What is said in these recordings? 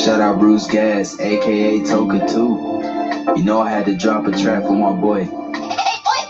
Shout out Bruce Gas, aka Toka 2. You know I had to drop a track for my boy.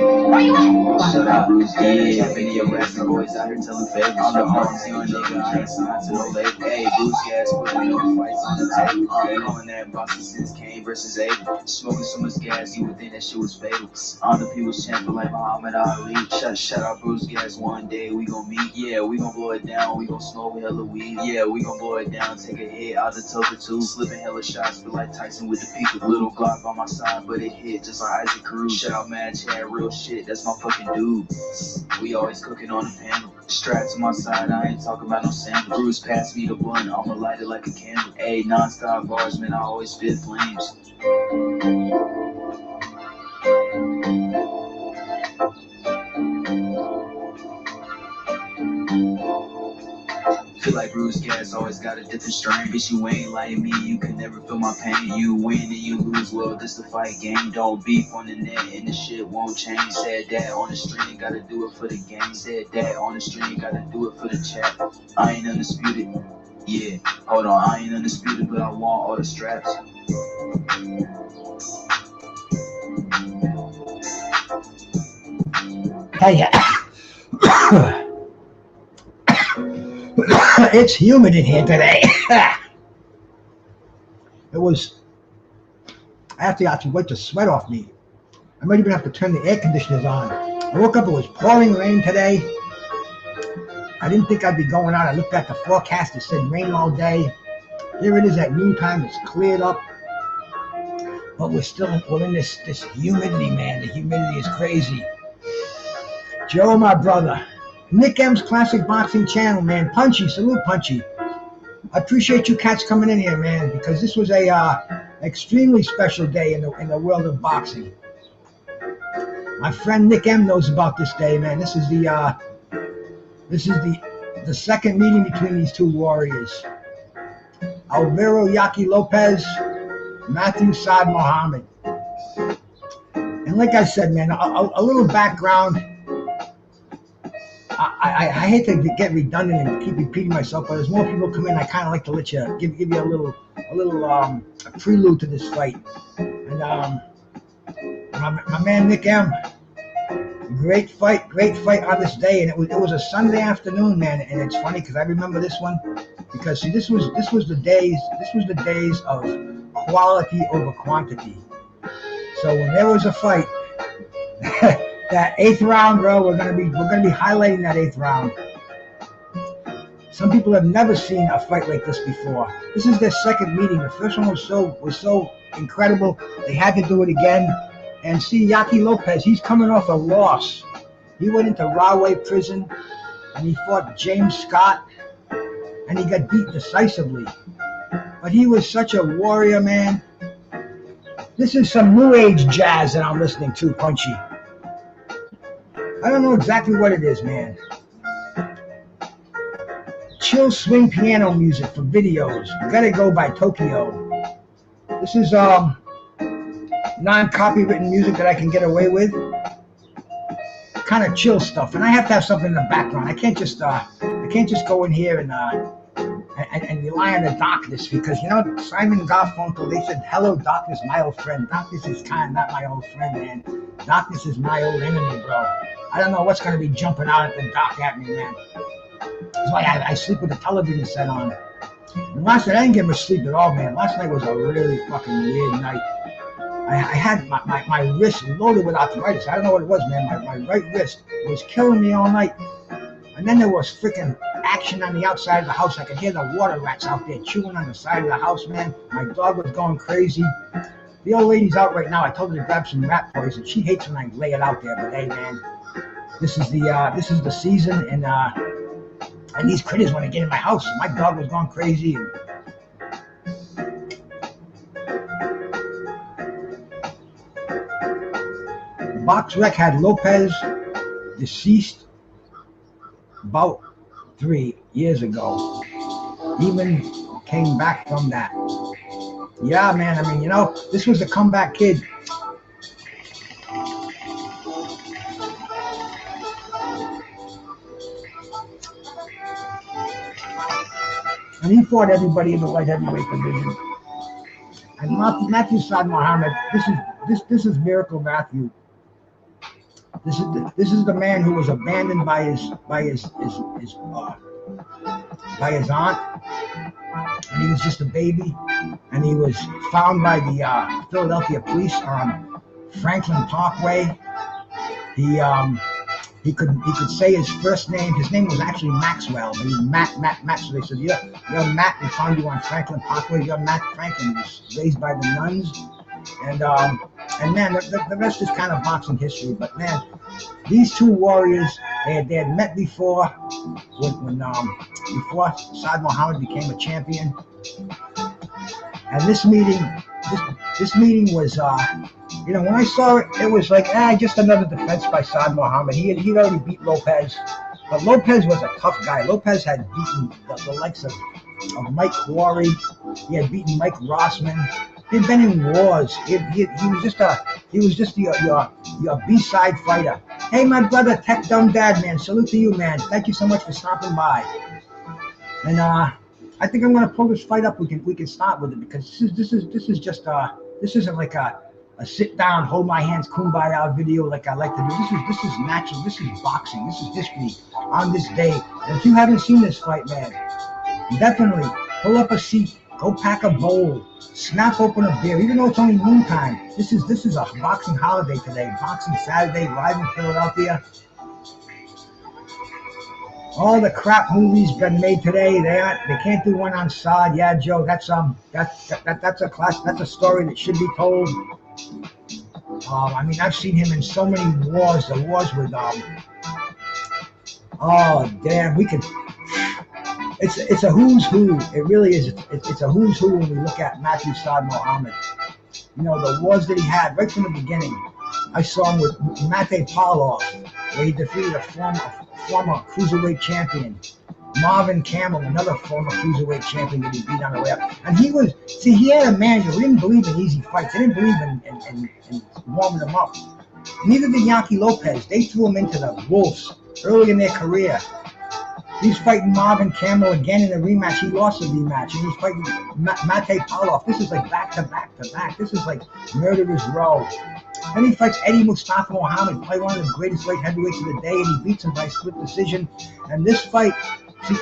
Where you at? Shout out Bruce Gas, many arrested boys out here telling favors. I'm the arms, young nigga, I ain't signed to no label. Hey, Bruce Gas putting no fights on the table. I'm going that boxing since Kane versus Abel. Smoking so much gas, you would think that shit was fatal. I'm the people's champion like Muhammad Ali. Shout out Bruce Gas, one day we gon' meet. Yeah, we gon' blow it down, we gon' smoke hella weed. Yeah, we gon' blow it down, take a hit out the Toka 2. Slipping hella shots, feel like Tyson with the peak. Little Glock by my side, but it hit just like Isaac Cruz. Shout out Mad Chad, real shit, that's my fucking dude. We always cooking on the panel. Strapped to my side, I ain't talking about no sandals. Bruce passed me the blunt, I'ma light it like a candle. Ayy, non-stop bars, man, I always spit flames. Feel like Bruce Gas always got a different strain. Bitch, you ain't like me, you can never feel my pain. You win and you lose, well, this the fight game. Don't beef on the net and the shit won't change. Said that on the stream, gotta do it for the game. Said that on the stream, gotta do it for the chat. I ain't undisputed, yeah, hold on, I ain't undisputed, but I want all the straps. Hey, it's humid in here today. I have to actually wipe the sweat off me. I might even have to turn the air conditioners on. I woke up, it was pouring rain today. I didn't think I'd be going out. I looked at the forecast, it said rain all day. Here it is at noontime, it's cleared up. But we're in this humidity, man. The humidity is crazy. Joe, my brother. Nick M's Classic Boxing Channel, man. Punchy, salute Punchy. I appreciate you cats coming in here, man, because this was a extremely special day in the world of boxing. My friend Nick M knows about this day, man. This is the second meeting between these two warriors. Alvaro Yaqui Lopez, Mathew Saad Muhammad. And like I said, man, a little background. I hate to get redundant and keep repeating myself, but as more people come in, I kind of like to let you give you a little a prelude to this fight. And my man Nick M, great fight on this day, and it was a Sunday afternoon, man. And it's funny because I remember this one because see, this was the days of quality over quantity. So when there was a fight. That 8th round, bro, we're gonna be highlighting that 8th round. Some people have never seen a fight like this before. This is their second meeting. The first one was so incredible. They had to do it again. And see, Yaqui Lopez, he's coming off a loss. He went into Rahway prison and he fought James Scott and he got beat decisively. But he was such a warrior, man. This is some new age jazz that I'm listening to, Punchy. I don't know exactly what it is, man. Chill swing piano music for videos. Gotta Go by Tokyo. This is non-copywritten music that I can get away with. Kind of chill stuff, and I have to have something in the background. I can't just go in here and rely on the darkness because Simon Garfunkel. They said, "Hello, darkness, my old friend." Darkness is kind of not my old friend, man. Darkness is my old enemy, bro. I don't know what's going to be jumping out at the dark at me, man. That's why I sleep with the television set on. And last night, I didn't get much sleep at all, man. Last night was a really fucking weird night. I had my wrist loaded with arthritis. I don't know what it was, man. My right wrist was killing me all night. And then there was freaking action on the outside of the house. I could hear the water rats out there chewing on the side of the house, man. My dog was going crazy. The old lady's out right now. I told her to grab some rat poison. She hates when I lay it out there, but hey, man. This is the season, and these critters want to get in my house. My dog was going crazy. The box rec had Lopez deceased about 3 years ago. Even came back from that. Yeah, man. I mean, this was a comeback kid. and he fought everybody in the light heavyweight division. And Mathew Saad Muhammad, this is Miracle Mathew. This is the man who was abandoned by his aunt, and he was just a baby, and he was found by the Philadelphia police on Franklin Parkway. He could say his first name. His name was actually Maxwell, but he's Matt. So they said, you're Matt. We found you on Franklin Parkway. You're Matt Franklin. He was raised by the nuns, and man, the rest is kind of boxing history. But man, these two warriors, they had met before before Saad Muhammad became a champion, and this meeting was. When I saw it, it was like, just another defense by Saad Muhammad. He'd already beat Lopez, but Lopez was a tough guy. Lopez had beaten the likes of Mike Quarry. He had beaten Mike Rossman. He'd been in wars. He was just your B-side fighter. Hey, my brother, Tech Dumb Dad, man, salute to you, man. Thank you so much for stopping by. And I think I'm gonna pull this fight up. We can start with it, because this isn't like a sit down, hold my hands, kumbaya video like I like to do. This is natural. This is boxing. This is history on this day. And if you haven't seen this fight, man, definitely pull up a seat, go pack a bowl, snap open a beer. Even though it's only noontime, this is a boxing holiday today. Boxing Saturday, live in Philadelphia. All the crap movies been made today. They can't do one on Saad. Yeah, Joe, that's a class. That's a story that should be told. I've seen him in so many wars. The wars with It's a who's who. It really is. It's a who's who when we look at Mathew Saad Muhammad. The wars that he had right from the beginning. I saw him with Mathew Parloff, where he defeated a former cruiserweight champion. Marvin Campbell, another former cruiserweight champion that he beat on the way up. And he had a manual. He didn't believe in easy fights. He didn't believe in warming them up. Neither did Yaqui Lopez. They threw him into the wolves early in their career. He's fighting Marvin Campbell again in a rematch. He lost the rematch. And he's fighting Mathew Parloff. This is like back to back to back. This is like murderer's row. Then he fights Eddie Mustafa Muhammad, probably one of the greatest light heavyweights of the day, and he beats him by split decision. And this fight,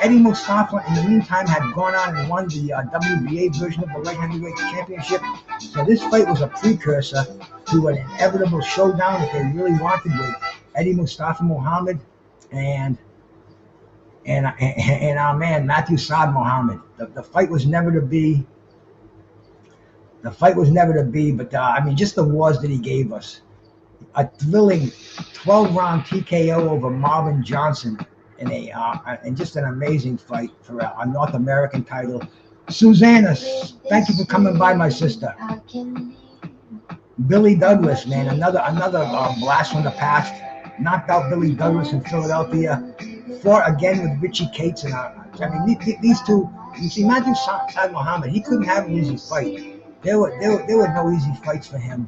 Eddie Mustafa, in the meantime, had gone on and won the WBA version of the light heavyweight championship. So this fight was a precursor to an inevitable showdown that they really wanted with Eddie Mustafa Muhammad and our man Mathew Saad Muhammad. The fight was never to be. The fight was never to be, but just the wars that he gave us. A thrilling 12-round TKO over Marvin Johnson in just an amazing fight for a North American title. Susanna, thank you for coming by, my sister. Billy Douglas, man, another blast from the past. Knocked out Billy Douglas in Philadelphia. Fought again with Richie Cates, and these two. You see, Mathew Saad Muhammad, he couldn't have an easy fight. There were no easy fights for him.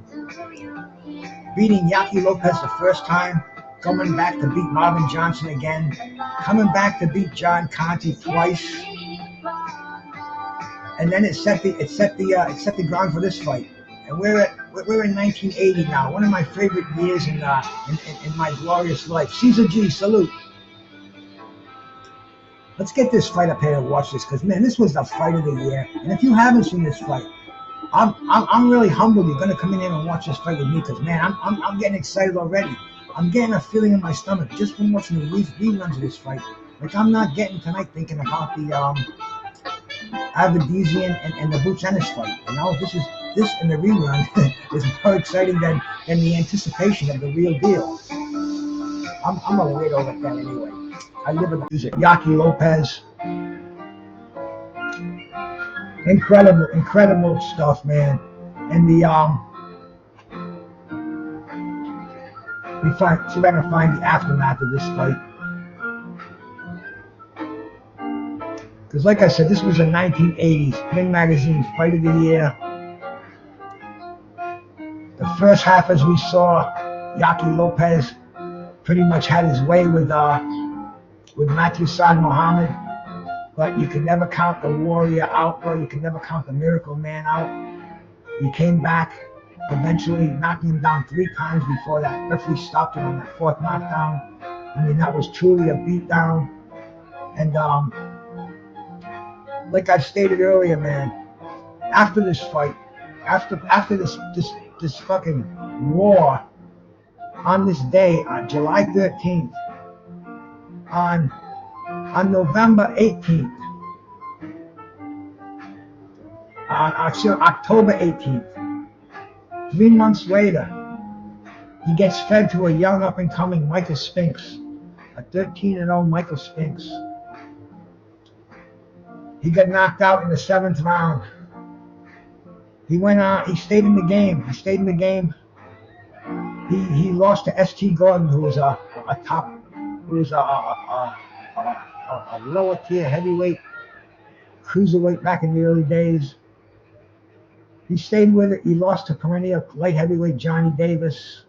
Beating Yaqui Lopez the first time, coming back to beat Marvin Johnson again, coming back to beat John Conte twice, and then it set the ground for this fight. And we're in 1980 now, one of my favorite years in my glorious life. Caesar G, salute. Let's get this fight up here and watch this, because man, this was the fight of the year. And if you haven't seen this fight, I'm really humbled you're gonna come in here and watch this fight with me, because man, I'm getting excited already. I'm getting a feeling in my stomach just from watching the reruns of this fight. Like I'm not getting tonight thinking about the Avedisian and the Boots Ennis fight. This in the rerun is more exciting than the anticipation of the real deal. I'm a weirdo like that anyway. I live in the music. Yaqui Lopez. Incredible stuff, man. And see if I can find the aftermath of this fight. Because like I said, this was the 1980s. Ring Magazine Fight of the Year. The first half, as we saw, Yaqui Lopez pretty much had his way with Mathew Saad Muhammad. but you can never count the warrior out, or you can never count the miracle man out. He came back, eventually knocking him down 3 times before that referee stopped him on that 4th knockdown. I mean, that was truly a beatdown. And like I stated earlier, man, after this fight, after this fucking war, on this day, on July 13th, on November 18th, on October 18th, 3 months later, he gets fed to a young up-and-coming Michael Spinks, a 13-0 Michael Spinks. He got knocked out in the 7th round. He went on. He stayed in the game. He lost to S.T. Gordon, who was a lower tier heavyweight, cruiserweight back in the early days. He stayed with it. He lost to perennial light heavyweight Johnny Davis.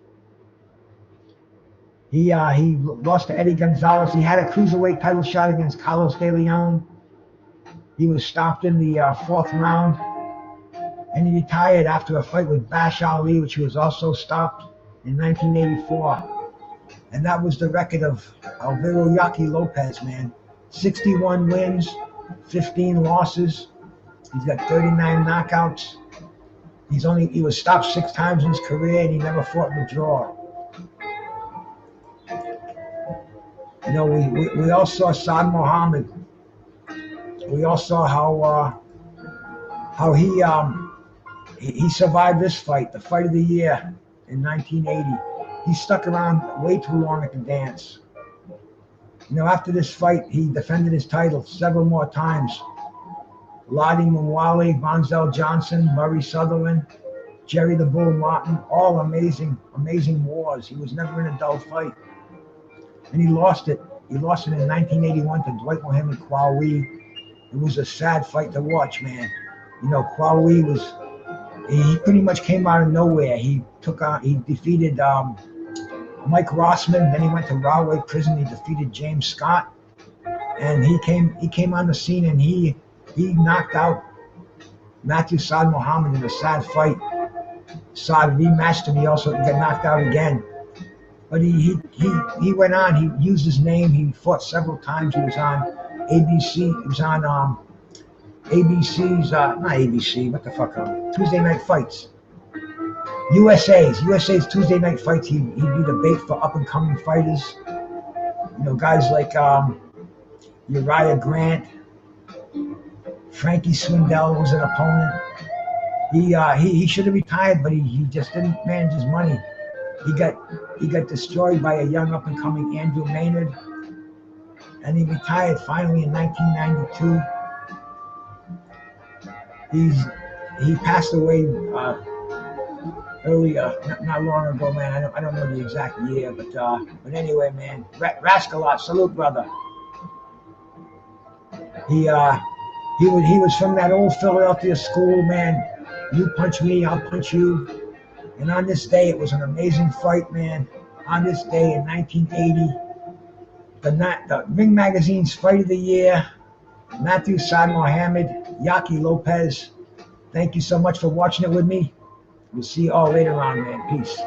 He lost to Eddie Gonzalez. He had a cruiserweight title shot against Carlos De Leon. He was stopped in the 4th round, and he retired after a fight with Bash Ali, which he was also stopped in 1984. And that was the record of Alvaro Yaqui Lopez, man. 61 wins, 15 losses. He's got 39 knockouts. He was stopped 6 times in his career, and he never fought in a draw. You know, we all saw Saad Muhammad. We all saw how he survived this fight, the fight of the year in 1980. He stuck around way too long at the dance. You know, after this fight, he defended his title several more times. Lottie Mwale, Bonzel Johnson, Murray Sutherland, Jerry the Bull Martin, all amazing wars. He was never in a dull fight. And he lost it. He lost it in 1981 to Dwight Mohammed Kwawi. It was a sad fight to watch, man. You know, Kwawi he pretty much came out of nowhere. He defeated Mike Rossman, then he went to Rahway Prison. He defeated James Scott, and he came on the scene, and he knocked out Mathew Saad Muhammad in a sad fight. Saad rematched him. He also got knocked out again. But he went on. He used his name. He fought several times. He was on ABC. He was on ABC's not ABC. What the fuck? Tuesday Night Fights. USA's Tuesday Night Fights. He'd be the bait for up and coming fighters. You know, guys like Uriah Grant, Frankie Swindell was an opponent. He should have retired, but he just didn't manage his money. He got destroyed by a young up and coming Andrew Maynard, and he retired finally in 1992. He passed away earlier, not long ago, man. I don't know the exact year, but anyway, man. Rascalot, salute, brother. He was from that old Philadelphia school, man. You punch me, I'll punch you. And on this day, it was an amazing fight, man. On this day in 1980, the Ring Magazine's Fight of the Year, Mathew Saad Muhammad, Yaqui Lopez. Thank you so much for watching it with me. We'll see you all later on, man. Peace.